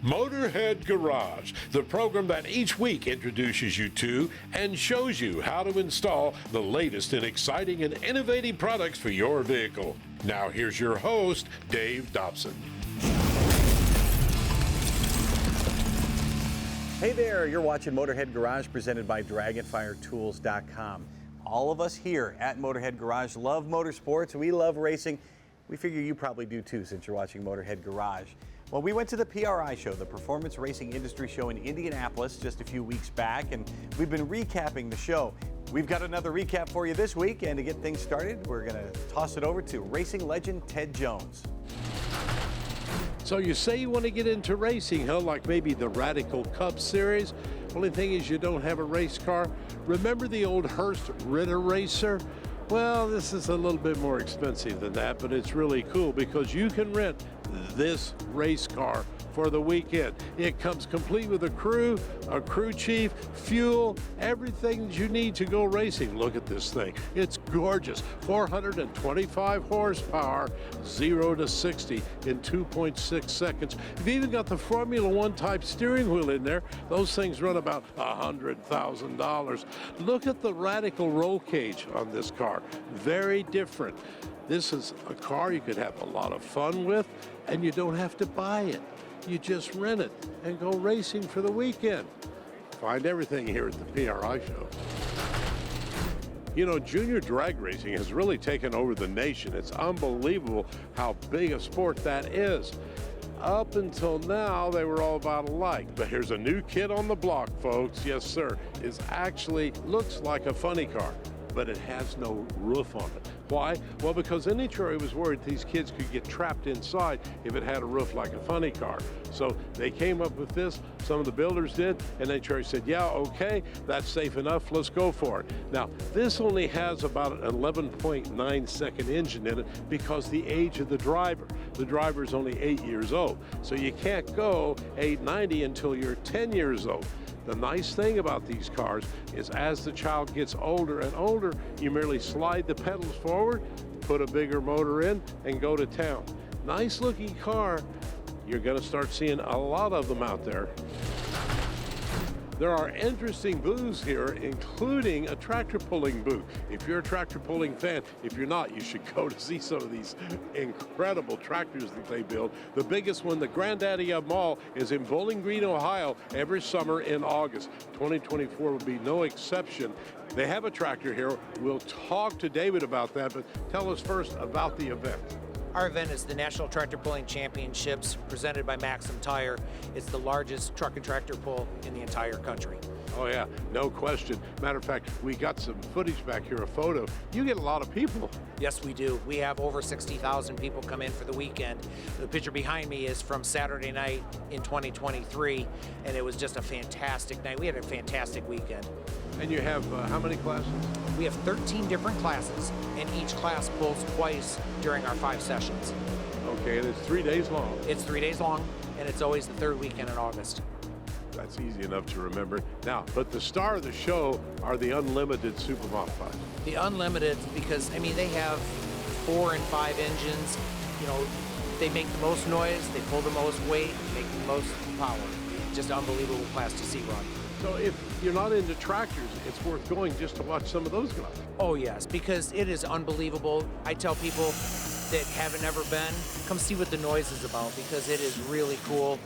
Motorhead Garage, the program that each week introduces you to and shows you how to install the latest in exciting and innovative products for your vehicle. Now here's your host, Dave Dobson. Hey there, you're watching Motorhead Garage presented by DragonfireTools.com. All of us here at Motorhead Garage love motorsports. We love racing. We figure you probably do too since you're watching Motorhead Garage. Well, we went to the PRI show, the Performance Racing Industry Show in Indianapolis just a few weeks back, and we've been recapping the show. We've got another recap for you this week, and to get things started, we're going to toss it over to racing legend Ted Jones. So you say you want to get into racing, huh? Like maybe the Radical Cup Series? Only thing is you don't have a race car. Remember the old Hearst Ritter Racer? Well, this is a little bit more expensive than that, but it's really cool because you can rent this race car for the weekend. It comes complete with a crew chief, fuel, everything that you need to go racing. Look at this thing. It's gorgeous. 425 horsepower, 0 to 60 in 2.6 seconds. You've even got the Formula One type steering wheel in there. Those things run about $100,000. Look at the Radical roll cage on this car. Very different. This is a car you could have a lot of fun with, and you don't have to buy it. You just rent it and go racing for the weekend. Find everything here at the PRI show. You know, junior drag racing has really taken over the nation. It's unbelievable how big a sport that is. Up until now, they were all about alike. But here's a new kid on the block, folks. Yes, sir. It actually looks like a funny car, but it has no roof on it. Why? Well, because NHRA was worried these kids could get trapped inside if it had a roof like a funny car. So they came up with this, some of the builders did, and NHRA said, yeah, okay, that's safe enough, let's go for it. Now, this only has about an 11.9 second engine in it because the age of the driver. The driver is only 8 years old. So you can't go 890 until you're 10 years old. The nice thing about these cars is as the child gets older and older, you merely slide the pedals forward, put a bigger motor in, and go to town. Nice looking car. You're going to start seeing a lot of them out there. There are interesting booths here, including a tractor pulling booth. If you're a tractor pulling fan, if you're not, you should go to see some of these incredible tractors that they build. The biggest one, the granddaddy of them all, is in Bowling Green, Ohio, every summer in August. 2024 will be no exception. They have a tractor here. We'll talk to David about that, but tell us first about the event. Our event is the National Tractor Pulling Championships presented by Maxim Tire. It's the largest truck and tractor pull in the entire country. Oh yeah, no question. Matter of fact, we got some footage back here, a photo. You get a lot of people. Yes, we do. We have over 60,000 people come in for the weekend. The picture behind me is from Saturday night in 2023, and it was just a fantastic night. We had a fantastic weekend. And you have how many classes? We have 13 different classes, and each class pulls twice during our 5 sessions. Okay, and it's 3 days long. It's 3 days long, and it's always the third weekend in August. That's easy enough to remember. Now, but the star of the show are the unlimited super modifieds. The unlimited, because, I mean, they have 4 and 5 engines. You know, they make the most noise, they pull the most weight, make the most power. Just an unbelievable class to see run. So if you're not into tractors, it's worth going just to watch some of those guys. Oh yes, because it is unbelievable. I tell people that haven't ever been, come see what the noise is about, because it is really cool.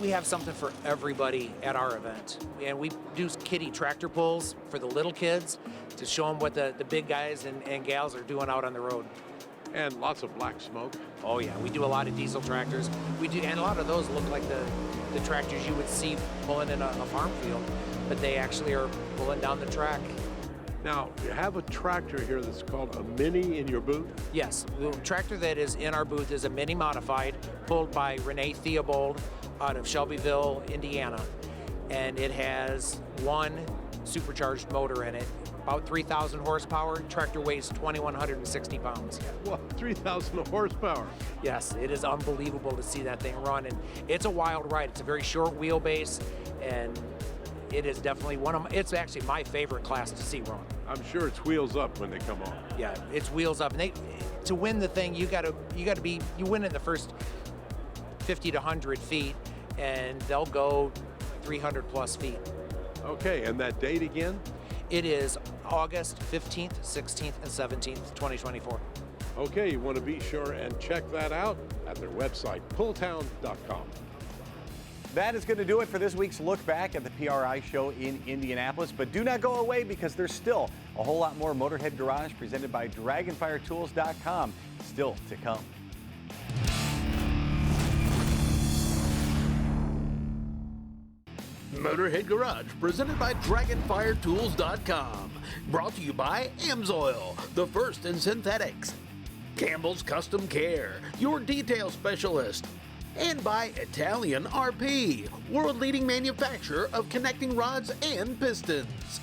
We have something for everybody at our event. And we do kiddie tractor pulls for the little kids to show them what the big guys and gals are doing out on the road. And lots of black smoke. Oh yeah, we do a lot of diesel tractors. We do, and a lot of those look like the tractors you would see pulling in a farm field, but they actually are pulling down the track. Now, you have a tractor here that's called a Mini in your booth? Yes, the tractor that is in our booth is a Mini modified, pulled by Renee Theobald out of Shelbyville, Indiana. And it has one supercharged motor in it, about 3,000 horsepower. Tractor weighs 2,160 pounds. What, 3,000 horsepower? Yes, it is unbelievable to see that thing run, and it's a wild ride. It's a very short wheelbase, and it is definitely it's actually my favorite class to see run. I'm sure it's wheels up when they come on. Yeah, it's wheels up, and to win the thing, you win in the first 50 to 100 feet, and they'll go 300 plus feet. Okay, and that date again? It is August 15th, 16th, and 17th, 2024. Okay, you want to be sure and check that out at their website, pulltown.com. That is going to do it for this week's look back at the PRI show in Indianapolis. But do not go away, because there's still a whole lot more Motorhead Garage presented by DragonfireTools.com still to come. Motorhead Garage, presented by DragonfireTools.com. Brought to you by Amsoil, the first in synthetics. Campbell's Custom Care, your detail specialist. And by Italian RP, world-leading manufacturer of connecting rods and pistons.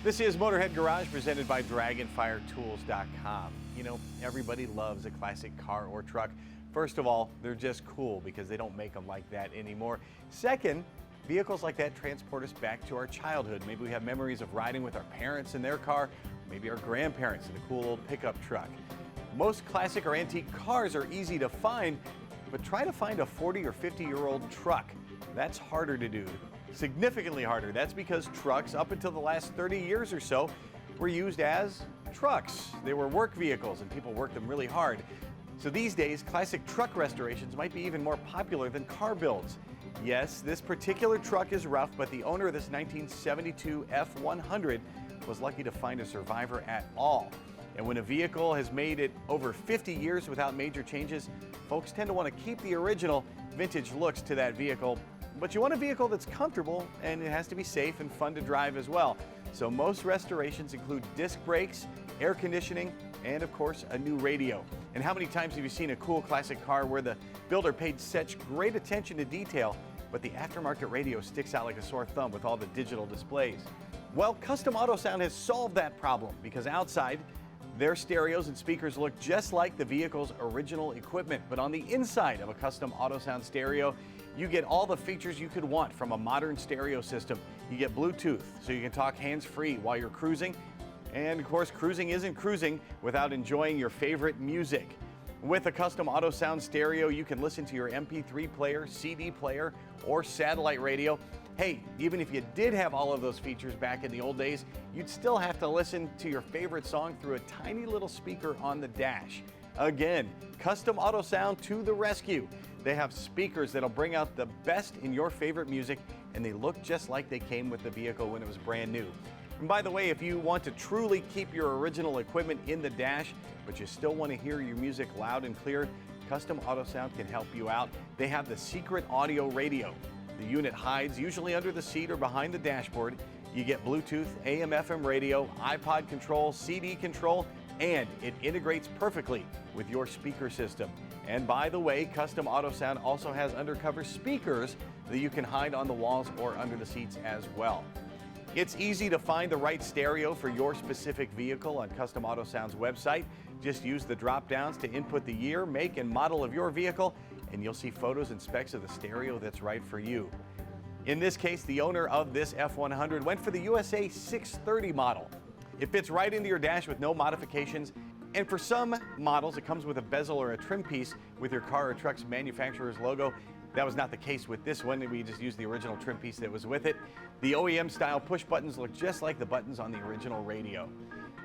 This is Motorhead Garage presented by DragonfireTools.com. You know, everybody loves a classic car or truck. First of all, they're just cool because they don't make them like that anymore. Second, vehicles like that transport us back to our childhood. Maybe we have memories of riding with our parents in their car, maybe our grandparents in a cool old pickup truck. Most classic or antique cars are easy to find, but try to find a 40 or 50-year-old truck. That's harder to do, significantly harder. That's because trucks, up until the last 30 years or so, were used as trucks. They were work vehicles and people worked them really hard. So these days, classic truck restorations might be even more popular than car builds. Yes, this particular truck is rough, but the owner of this 1972 F100 was lucky to find a survivor at all. And when a vehicle has made it over 50 years without major changes, folks tend to want to keep the original vintage looks to that vehicle. But you want a vehicle that's comfortable, and it has to be safe and fun to drive as well. So most restorations include disc brakes, air conditioning, and of course a new radio. And how many times have you seen a cool classic car where the builder paid such great attention to detail, but the aftermarket radio sticks out like a sore thumb with all the digital displays? Well, Custom Auto Sound has solved that problem, because outside, their stereos and speakers look just like the vehicle's original equipment. But on the inside of a Custom Auto Sound stereo, you get all the features you could want from a modern stereo system. You get Bluetooth, so you can talk hands-free while you're cruising. And of course, cruising isn't cruising without enjoying your favorite music. With a Custom Auto Sound stereo, you can listen to your MP3 player, CD player, or satellite radio. Hey, even if you did have all of those features back in the old days, you'd still have to listen to your favorite song through a tiny little speaker on the dash. Again, Custom Auto Sound to the rescue. They have speakers that'll bring out the best in your favorite music, and they look just like they came with the vehicle when it was brand new. And by the way, if you want to truly keep your original equipment in the dash, but you still want to hear your music loud and clear, Custom Auto Sound can help you out. They have the secret audio radio. The unit hides usually under the seat or behind the dashboard. You get Bluetooth, AM, FM radio, iPod control, CD control, and it integrates perfectly with your speaker system. And by the way, Custom Auto Sound also has undercover speakers that you can hide on the walls or under the seats as well. It's easy to find the right stereo for your specific vehicle on Custom Auto Sound's website. Just use the drop downs to input the year, make, and model of your vehicle, and you'll see photos and specs of the stereo that's right for you. In this case, the owner of this F100 went for the USA 630 model. It fits right into your dash with no modifications, and for some models, it comes with a bezel or a trim piece with your car or truck's manufacturer's logo. That was not the case with this one. We just used the original trim piece that was with it. The OEM style push buttons look just like the buttons on the original radio.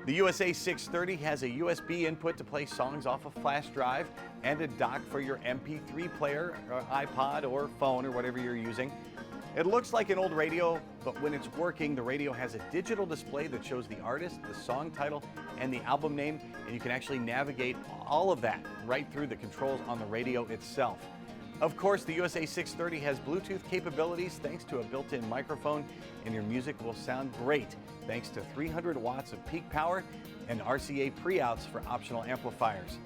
The USA 630 has a USB input to play songs off a flash drive and a dock for your MP3 player, or iPod, or phone, or whatever you're using. It looks like an old radio, but when it's working, the radio has a digital display that shows the artist, the song title, and the album name, and you can actually navigate all of that right through the controls on the radio itself. Of course, the USA 630 has Bluetooth capabilities thanks to a built-in microphone, and your music will sound great thanks to 300 watts of peak power and RCA pre-outs for optional amplifiers.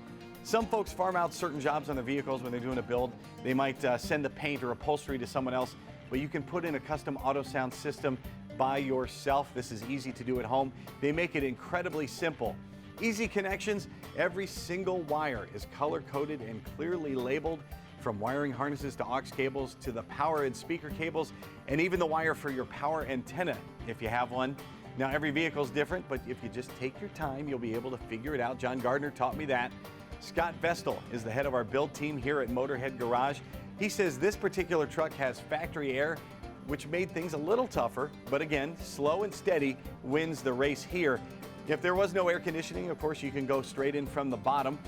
Some folks farm out certain jobs on their vehicles when they're doing a build. They might send the paint or upholstery to someone else, but you can put in a Custom Auto Sound system by yourself. This is easy to do at home. They make it incredibly simple. Easy connections. Every single wire is color-coded and clearly labeled, from wiring harnesses to aux cables to the power and speaker cables, and even the wire for your power antenna if you have one. Now, every vehicle is different, but if you just take your time, you'll be able to figure it out. John Gardner taught me that. Scott Vestal is the head of our build team here at Motorhead Garage. He says this particular truck has factory air, which made things a little tougher, but again, slow and steady wins the race here. If there was no air conditioning, of course, you can go straight in from the bottom.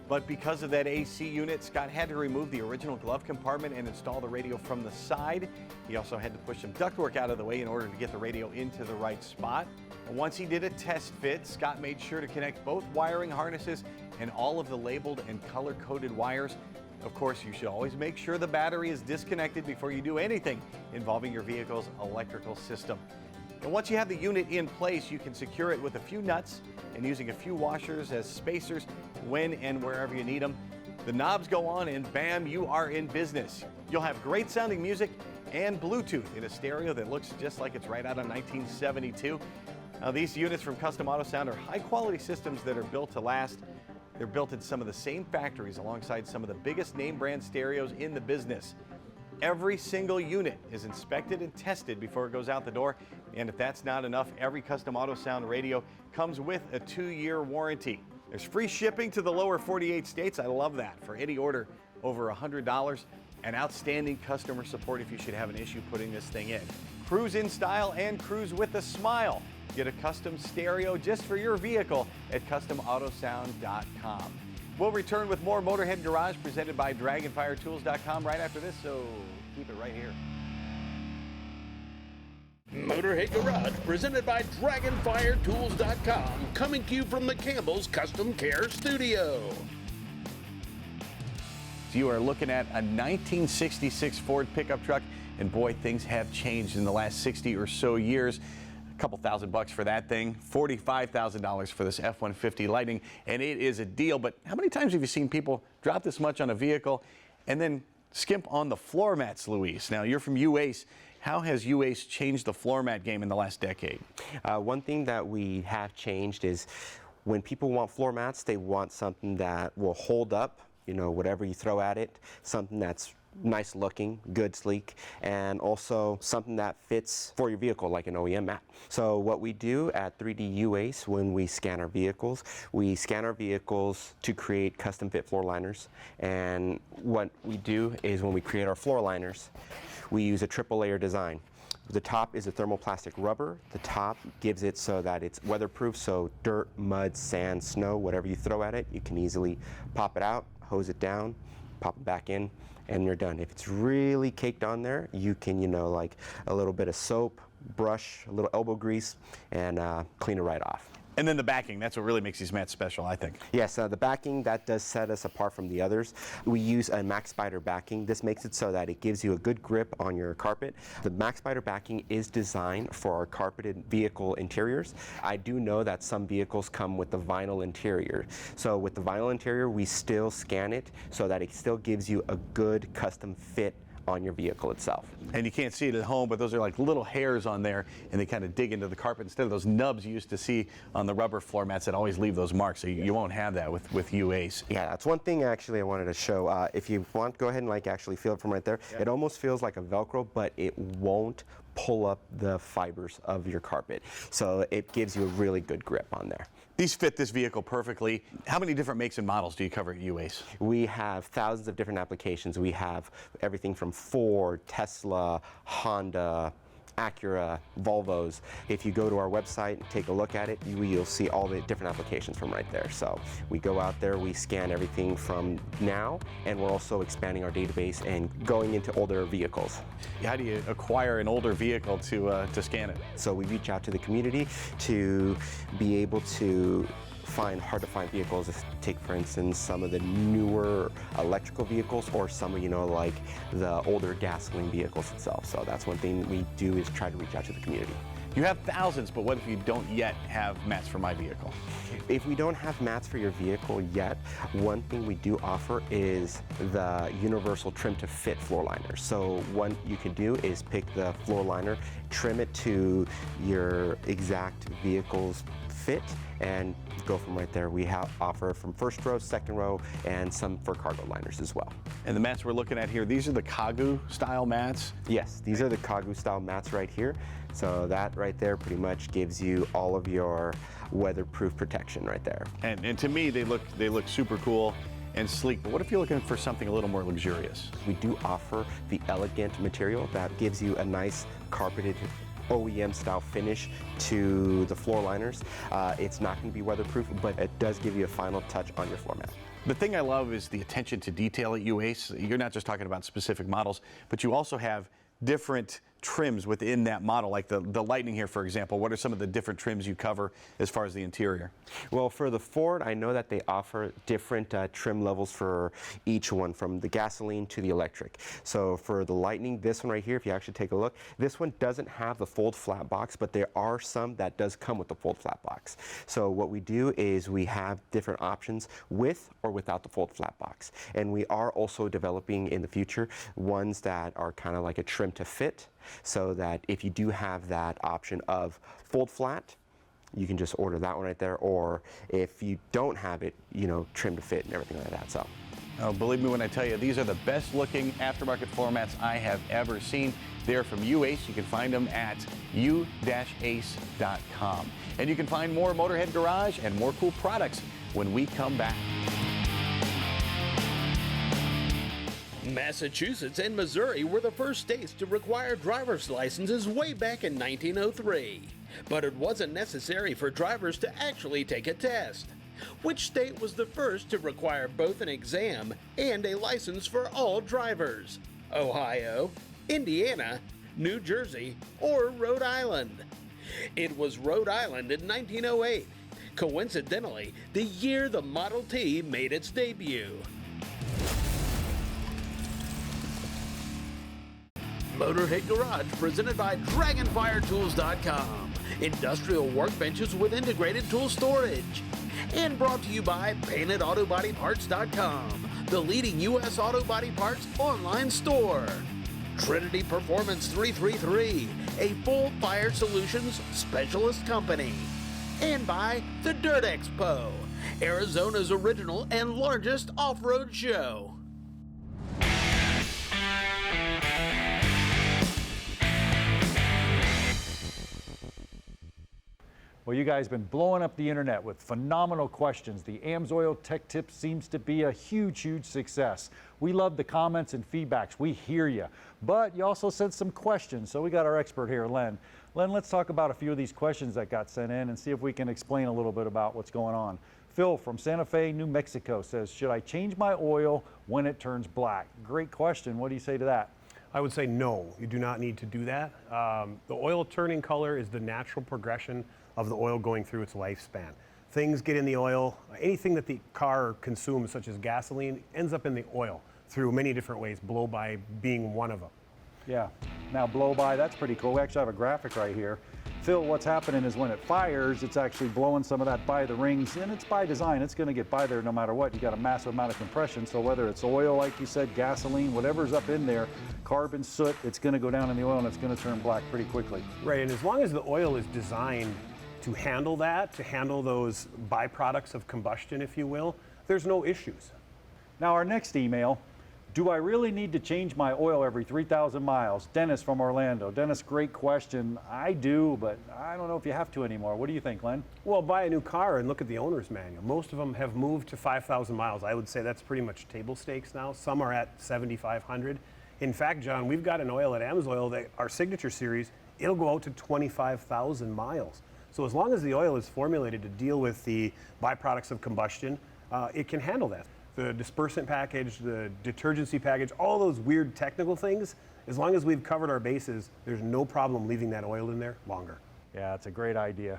But because of that AC unit, Scott had to remove the original glove compartment and install the radio from the side. He also had to push some ductwork out of the way in order to get the radio into the right spot. And once he did a test fit, Scott made sure to connect both wiring harnesses and all of the labeled and color-coded wires. Of course, you should always make sure the battery is disconnected before you do anything involving your vehicle's electrical system. And once you have the unit in place, you can secure it with a few nuts and using a few washers as spacers when and wherever you need them. The knobs go on and bam, you are in business. You'll have great sounding music and Bluetooth in a stereo that looks just like it's right out of 1972. Now, these units from Custom Auto Sound are high quality systems that are built to last. They're built in some of the same factories alongside some of the biggest name brand stereos in the business. Every single unit is inspected and tested before it goes out the door. And if that's not enough, every Custom Auto Sound radio comes with a 2-year warranty. There's free shipping to the lower 48 states. I love that. For any order over $100, and outstanding customer support if you should have an issue putting this thing in. Cruise in style and cruise with a smile. Get a custom stereo just for your vehicle at CustomAutosound.com. We'll return with more Motorhead Garage presented by DragonfireTools.com right after this, so keep it right here. Motorhead Garage presented by DragonfireTools.com, coming to you from the Campbell's Custom Care Studio. You are looking at a 1966 Ford pickup truck, and boy, things have changed in the last 60 or so years. A couple $1,000 for that thing, $45,000 for this F-150 Lightning, and it is a deal. But how many times have you seen people drop this much on a vehicle and then skimp on the floor mats, Luis? Now, you're from U-Ace. How has U-Ace changed the floor mat game in the last decade? One thing that we have changed is when people want floor mats, they want something that will hold up, you know, whatever you throw at it, something that's nice looking, good, sleek, and also something that fits for your vehicle like an OEM mat. So what we do at 3D U-Ace when we scan our vehicles to create custom fit floor liners. And what we do is when we create our floor liners, we use a triple layer design. The top is a thermoplastic rubber. The top gives it so that it's weatherproof, so dirt, mud, sand, snow, whatever you throw at it, you can easily pop it out, hose it down, pop it back in, and you're done. If it's really caked on there, you can, you know, like a little bit of soap, brush, a little elbow grease, and clean it right off. And then the backing, that's what really makes these mats special, I think. Yes, the backing, that does set us apart from the others. We use a Max Spider backing. This makes it so that it gives you a good grip on your carpet. The Max Spider backing is designed for our carpeted vehicle interiors. I do know that some vehicles come with the vinyl interior. So with the vinyl interior, we still scan it so that it still gives you a good custom fit on your vehicle itself. And you can't see it at home, but those are like little hairs on there, and they kind of dig into the carpet instead of those nubs you used to see on the rubber floor mats that always leave those marks. So you won't have that with U-Ace. Yeah, that's one thing actually I wanted to show. If you want, go ahead and like actually feel it from right there. Yeah. It almost feels like a Velcro, but it won't pull up the fibers of your carpet. So it gives you a really good grip on there. These fit this vehicle perfectly. How many different makes and models do you cover at U-Ace? We have thousands of different applications. We have everything from Ford, Tesla, Honda, Acura, Volvos. If you go to our website and take a look at it, you'll see all the different applications from right there. So we go out there, we scan everything from now, and we're also expanding our database and going into older vehicles. How do you acquire an older vehicle to scan it? So we reach out to the community to be able to find hard to find vehicles. Take for instance some of the newer electrical vehicles or some of, you know, like the older gasoline vehicles itself. So that's one thing we do is try to reach out to the community. You have thousands, but what if you don't yet have mats for my vehicle? If we don't have mats for your vehicle yet, one thing we do offer is the universal trim to fit floor liner. So what you can do is pick the floor liner, trim it to your exact vehicle's fit, and go from right there. We offer from first row, second row, and some for cargo liners as well. And the mats we're looking at here, these are the Kagu style mats? Yes, these are the Kagu style mats right here. So that right there pretty much gives you all of your weatherproof protection right there. And to me, they look super cool. and sleek. But what if you're looking for something a little more luxurious? We do offer the elegant material that gives you a nice carpeted OEM style finish to the floor liners. It's not going to be weatherproof, but it does give you a final touch on your floor mat. The thing I love is the attention to detail at U-Ace. You're not just talking about specific models, but you also have different trims within that model, like the Lightning here, for example. What are some of the different trims you cover as far as the interior? Well, for the Ford, I know that they offer different trim levels for each one, from the gasoline to the electric. So for the Lightning, this one right here, if you actually take a look, this one doesn't have the fold flat box, but there are some that does come with the fold flat box. So what we do is we have different options with or without the fold flat box. And we are also developing in the future ones that are kind of like a trim to fit, so that if you do have that option of fold flat, you can just order that one right there, or if you don't have it, you know, trim to fit and everything like that. So, believe me when I tell you, these are the best looking aftermarket floor mats I have ever seen. They're from U-Ace. You can find them at u-ace.com. And you can find more Motorhead Garage and more cool products when we come back. Massachusetts and Missouri were the first states to require driver's licenses way back in 1903. But it wasn't necessary for drivers to actually take a test. Which state was the first to require both an exam and a license for all drivers? Ohio, Indiana, New Jersey, or Rhode Island? It was Rhode Island in 1908. Coincidentally, the year the Model T made its debut. Motorhead Garage, presented by DragonfireTools.com. Industrial workbenches with integrated tool storage. And brought to you by PaintedAutoBodyParts.com, the leading U.S. auto body parts online store. Trinity Performance 333, a full fire solutions specialist company. And by the Dirt Expo, Arizona's original and largest off-road show. Well, you guys have been blowing up the internet with phenomenal questions. The Amsoil Tech Tip seems to be a huge, huge success. We love the comments and feedbacks. We hear you. But you also sent some questions, so we got our expert here, Len. Len, let's talk about a few of these questions that got sent in and see if we can explain a little bit about what's going on. Phil from Santa Fe, New Mexico says, should I change my oil when it turns black? Great question. What do you say to that? I would say no, you do not need to do that. The oil turning color is the natural progression of the oil going through its lifespan. Things get in the oil, anything that the car consumes, such as gasoline, ends up in the oil through many different ways, blow-by being one of them. Yeah, now blow-by, that's pretty cool. We actually have a graphic right here. Phil, what's happening is when it fires, it's actually blowing some of that by the rings, and it's by design. It's gonna get by there no matter what. You got a massive amount of compression, so whether it's oil, like you said, gasoline, whatever's up in there, carbon, soot, it's gonna go down in the oil and it's gonna turn black pretty quickly. Right, and as long as the oil is designed to handle that, to handle those byproducts of combustion, if you will, there's no issues. Now our next email, do I really need to change my oil every 3,000 miles? Dennis from Orlando. Dennis, great question. I do, but I don't know if you have to anymore. What do you think, Len? Well, buy a new car and look at the owner's manual. Most of them have moved to 5,000 miles. I would say that's pretty much table stakes now. Some are at 7,500. In fact, John, we've got an oil at Amsoil, that our signature series, it'll go out to 25,000 miles. So as long as the oil is formulated to deal with the byproducts of combustion, it can handle that. The dispersant package, the detergency package, all those weird technical things, as long as we've covered our bases, there's no problem leaving that oil in there longer. Yeah, it's a great idea.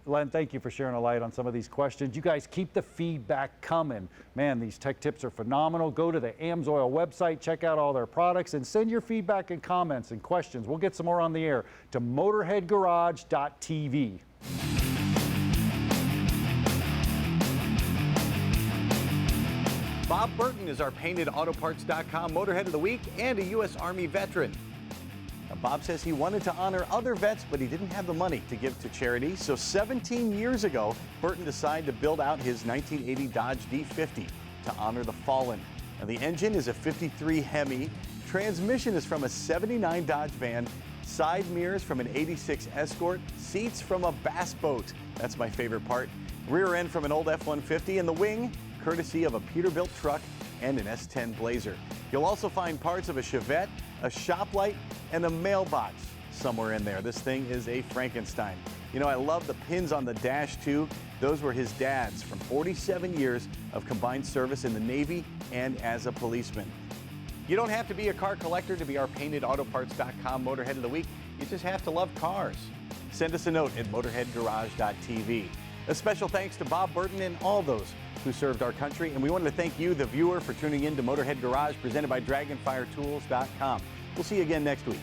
Len, thank you for sharing a light on some of these questions. You guys keep the feedback coming. Man, these tech tips are phenomenal. Go to the Amsoil website, check out all their products, and send your feedback and comments and questions. We'll get some more on the air to motorheadgarage.tv. Bob Burton is our PaintedAutoParts.com Motorhead of the Week and a U.S. Army veteran. Now, Bob says he wanted to honor other vets, but he didn't have the money to give to charity. So 17 years ago, Burton decided to build out his 1980 Dodge D50 to honor the fallen. Now, the engine is a 53 Hemi. Transmission is from a 79 Dodge van. Side mirrors from an 86 Escort. Seats from a bass boat. That's my favorite part. Rear end from an old F-150, and the wing courtesy of a Peterbilt truck and an S10 Blazer. You'll also find parts of a Chevette, a shop light, and a mailbox somewhere in there. This thing is a Frankenstein. You know, I love the pins on the dash too. Those were his dad's from 47 years of combined service in the Navy and as a policeman. You don't have to be a car collector to be our paintedautoparts.com Motorhead of the Week. You just have to love cars. Send us a note at motorheadgarage.tv. A special thanks to Bob Burton and all those who served our country. And we wanted to thank you, the viewer, for tuning in to Motorhead Garage presented by DragonfireTools.com. We'll see you again next week.